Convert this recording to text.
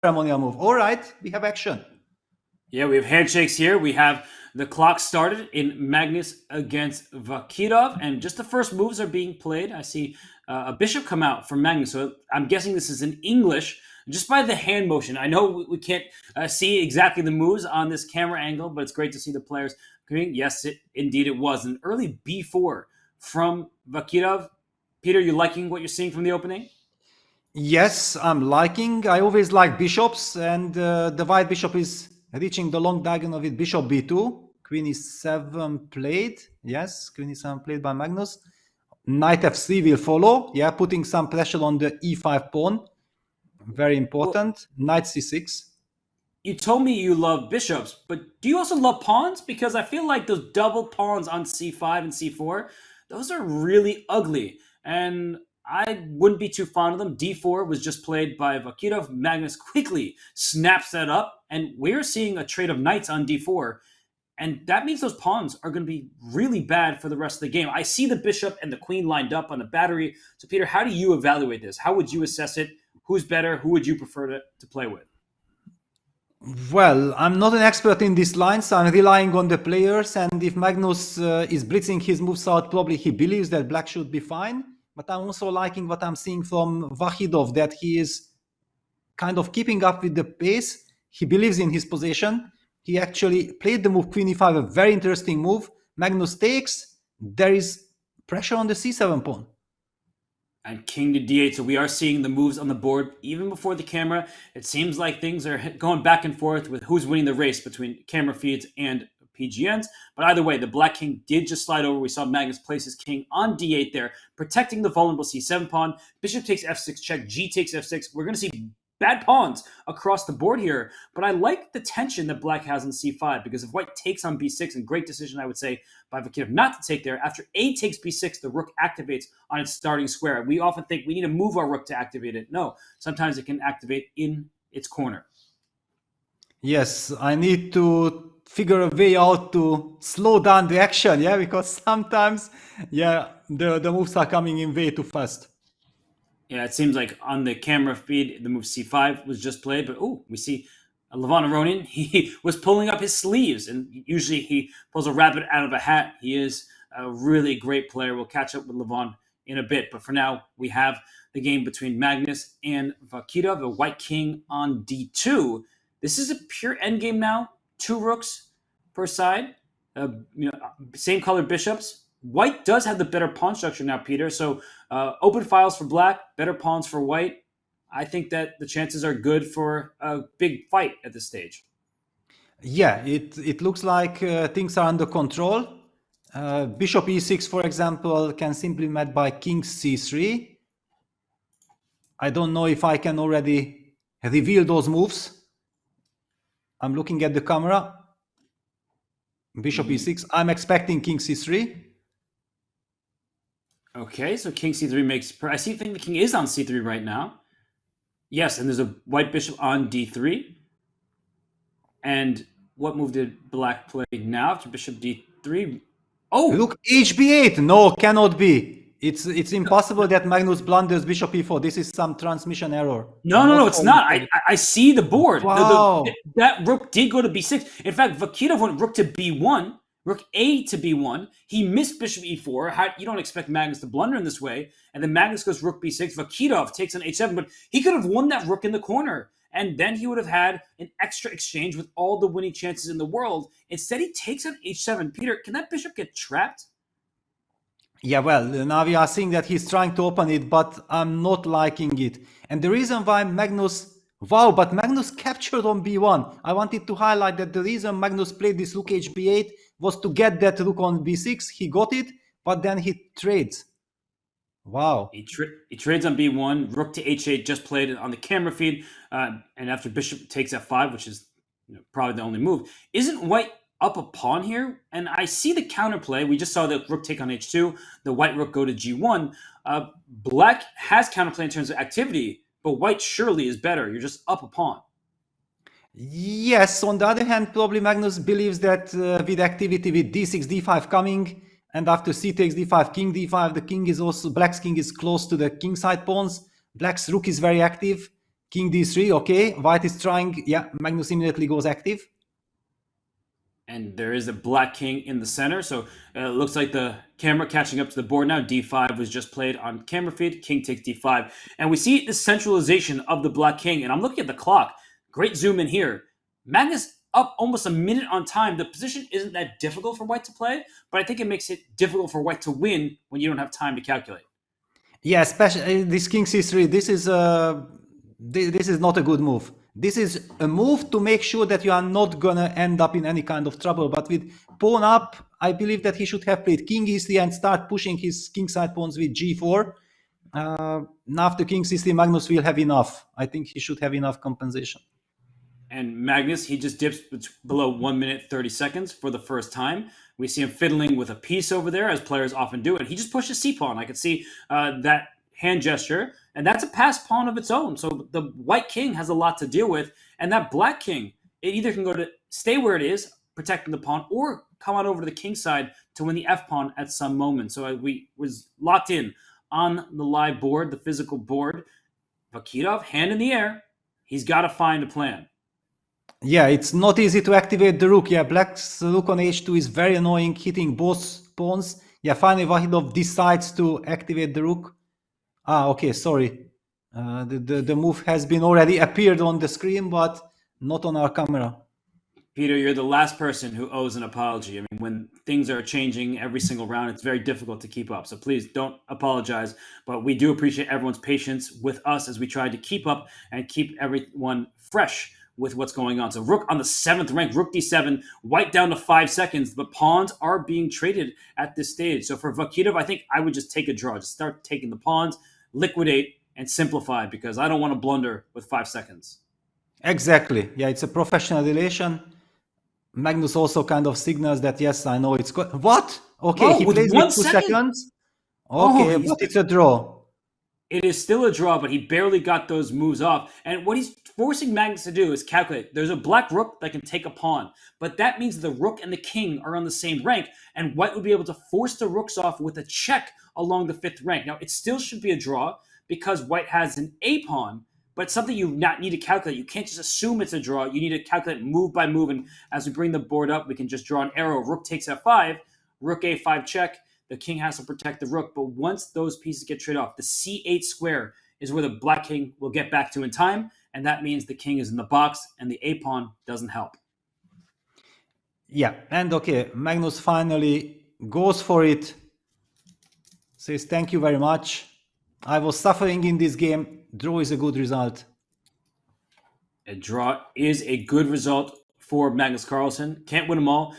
ceremonial move. All right, we have action. Yeah, we have handshakes here. We have the clock started in Magnus against Vakhidov, and just the first moves are being played. I see a bishop come out from Magnus, so I'm guessing this is in English just by the hand motion. I know we can't see exactly the moves on this camera angle, but it's great to see the players coming. Yes, indeed it was an early b4 from Vakhidov. Peter, you liking what you're seeing from the opening? Yes, I'm liking. I always like bishops, and the white bishop is reaching the long diagonal with bishop b2. Queen e7 played. Yes, queen e7 played by Magnus. Knight f3 will follow. Yeah, putting some pressure on the e5 pawn. Very important. Well, knight c6. You told me you love bishops, but do you also love pawns? Because I feel like those double pawns on c5 and c4, those are really ugly. And I wouldn't be too fond of them. d4 was just played by Vakhidov. Magnus quickly snaps that up, and we're seeing a trade of knights on d4. And that means those pawns are going to be really bad for the rest of the game. I see the bishop and the queen lined up on the battery. So, Peter, how do you evaluate this? How would you assess it? Who's better? Who would you prefer to play with? Well, I'm not an expert in these lines, so I'm relying on the players. And if Magnus is blitzing his moves out, probably he believes that black should be fine. But I'm also liking what I'm seeing from Vakhidov, that he is kind of keeping up with the pace. He believes in his position. He actually played the move queen e5, a very interesting move. Magnus takes. There is pressure on the c7 pawn. And king to d8, so we are seeing the moves on the board even before the camera. It seems like things are going back and forth with who's winning the race between camera feeds and PGNs. But either way, the black king did just slide over. We saw Magnus place his king on d8 there, protecting the vulnerable c7 pawn. Bishop takes f6 check, g takes f6. We're going to see bad pawns across the board here, but I like the tension that black has on c5, because if white takes on b6, and great decision, I would say, by Vakhidov not to take there, after a takes b6, the rook activates on its starting square. We often think we need to move our rook to activate it. No, sometimes it can activate in its corner. Yes, I need to figure a way out to slow down the action, yeah, because sometimes, yeah, the moves are coming in way too fast. Yeah, it seems like on the camera feed, the move c5 was just played, but we see Levon Aronin, he was pulling up his sleeves, and usually he pulls a rabbit out of a hat. He is a really great player. We'll catch up with Levon in a bit, but for now, we have the game between Magnus and Vakhidov, the white king on d2. This is a pure endgame now, 2 rooks per side, same color bishops. White does have the better pawn structure now, Peter. So open files for black, better pawns for white. I think that the chances are good for a big fight at this stage. Yeah, it looks like things are under control. Bishop e6, for example, can simply be met by king c3. I don't know if I can already reveal those moves. I'm looking at the camera. Bishop e6. I'm expecting king c3. Okay, so king c3 makes... I think the king is on c3 right now. Yes, and there's a white bishop on d3. And what move did black play now after bishop d3? Oh! Look, hb8! No, cannot be. It's impossible that Magnus blunders bishop e4. This is some transmission error. No, it's not. I see the board. Wow. That rook did go to b6. In fact, Vakhidov went rook to b1. Rook a to b1. He missed bishop e4. You don't expect Magnus to blunder in this way. And then Magnus goes rook b6. Vakhidov takes on h7, but he could have won that rook in the corner. And then he would have had an extra exchange with all the winning chances in the world. Instead, he takes on h7. Peter, can that bishop get trapped? Yeah, well, now we are seeing that he's trying to open it, but I'm not liking it. And the reason why Magnus... Wow, but Magnus captured on b1. I wanted to highlight that the reason Magnus played this rook hb8 was to get that rook on b6. He got it, but then he trades. Wow. He trades on b1, rook to h8, just played it on the camera feed. And after bishop takes f5, which is probably the only move, isn't white up a pawn here? And I see the counterplay. We just saw the rook take on h2, the white rook go to g1. Black has counterplay in terms of activity, but white surely is better. You're just up a pawn. Yes, on the other hand, probably Magnus believes that with activity with d6, d5 coming, and after c takes d5, king d5, the king is also, black's king is close to the king side pawns. Black's rook is very active. King d3, okay. White is trying, yeah, Magnus immediately goes active. And there is a black king in the center, so it looks like the camera catching up to the board now. D5 was just played on camera feed. King takes D5. And we see the centralization of the black king. And I'm looking at the clock. Great zoom in here. Magnus up almost a minute on time. The position isn't that difficult for white to play, but I think it makes it difficult for white to win when you don't have time to calculate. Yeah, especially this King c3. This is not a good move. This is a move to make sure that you are not gonna end up in any kind of trouble. But with pawn up, I believe that he should have played King e3 and start pushing his kingside pawns with g4. Now after King c3, Magnus will have enough. I think he should have enough compensation. And Magnus, he just dips below 1 minute 30 seconds for the first time. We see him fiddling with a piece over there, as players often do, and he just pushes c-pawn. I could see that hand gesture, and that's a passed pawn of its own. So the white king has a lot to deal with, and that black king, it either can go to stay where it is, protecting the pawn, or come on over to the king side to win the f-pawn at some moment. So we was locked in on the live board, the physical board. Vakhidov, hand in the air. He's got to find a plan. Yeah, it's not easy to activate the rook. Yeah, black's rook on h2 is very annoying, hitting both pawns. Yeah, finally Vakhidov decides to activate the rook. Ah, okay, sorry. The move has been already appeared on the screen, but not on our camera. Peter, you're the last person who owes an apology. I mean, when things are changing every single round, it's very difficult to keep up. So please don't apologize. But we do appreciate everyone's patience with us as we try to keep up and keep everyone fresh with what's going on. So rook on the 7th rank, rook d7, white down to 5 seconds, but pawns are being traded at this stage. So for Vakhidov, I think I would just take a draw. Just start taking the pawns, liquidate, and simplify, because I don't want to blunder with 5 seconds. Exactly. Yeah, it's a professional relation. Magnus also kind of signals that, yes, I know it's good. What? Okay, he plays with 2 seconds. Okay, but it's a draw. It is still a draw, but he barely got those moves off. And what he's forcing Magnus to do is calculate. There's a black rook that can take a pawn, but that means the rook and the king are on the same rank, and white would be able to force the rooks off with a check along the 5th rank. Now, it still should be a draw because white has an a pawn, but something you not need to calculate. You can't just assume it's a draw. You need to calculate move by move, and as we bring the board up, we can just draw an arrow. Rook takes f5, rook a5 check. The king has to protect the rook, but once those pieces get traded off, the c8 square is where the black king will get back to in time, and that means the king is in the box, and the a-pawn doesn't help. Yeah, and okay, Magnus finally goes for it, says thank you very much. I was suffering in this game. Draw is a good result. A draw is a good result for Magnus Carlsen. Can't win them all,